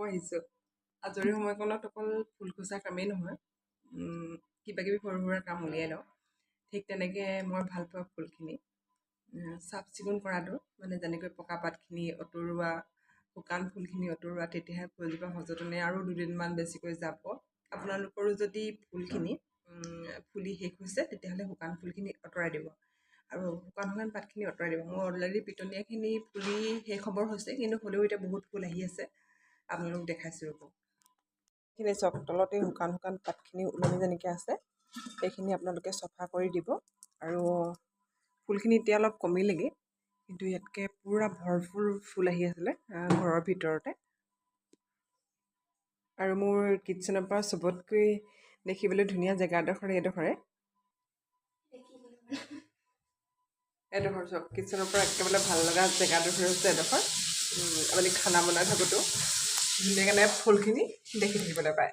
আহিছোঁ। আজৰি সময়কণত অকল ফুল খোজা কামেই নহয়, কিবাকিবি সৰু সুৰা কাম উলিয়াই লওঁ। ঠিক তেনেকৈ মই ভাল পোৱা ফুলখিনি চাফ চিকুণ কৰাটো, মানে যেনেকৈ পকা পাতখিনি অঁতৰোৱা, শুকান ফুলখিনি অঁতৰোৱা, তেতিয়াহে ফুলজোপা সযতনে আৰু দুদিনমান বেছিকৈ যাব। আপোনালোকৰো যদি ফুলখিনি ফুলি শেষ হৈছে তেতিয়াহ'লে শুকান ফুলখিনি আঁতৰাই দিব আৰু শুকান পাতখিনি আঁতৰাই দিব। মোৰ অলৰেডি পিটনীয়াখিনি ফুলি শেষ হ'বৰ হৈছে, কিন্তু হ'লেও এতিয়া বহুত ফুল আহি আছে, আপোনালোক দেখাইছোঁ ৰ'ব। এইখিনি চাওক, তলতে শুকান পাতখিনি ওলমি যেনেকৈ আছে, সেইখিনি আপোনালোকে চফা কৰি দিব। আৰু ফুলখিনি এতিয়া অলপ কমিলেগৈ, কিন্তু ইয়াতকৈ পূৰা ভৰপূৰ ফুল আহি আছিলে ঘৰৰ ভিতৰতে। আৰু মোৰ কিটচেনৰ পৰা চবতকৈ দেখিবলৈ ধুনীয়া জেগা এইডোখৰে চাওক, কিটচেনৰ পৰা একেবাৰে ভাল লগা জেগাডোখৰ হৈছে এডোখৰ। আপুনি খানা বনাই থাকোঁতেও ধুনীয়াকৈ ফুলখিনি দেখি থাকিবলৈ পায়।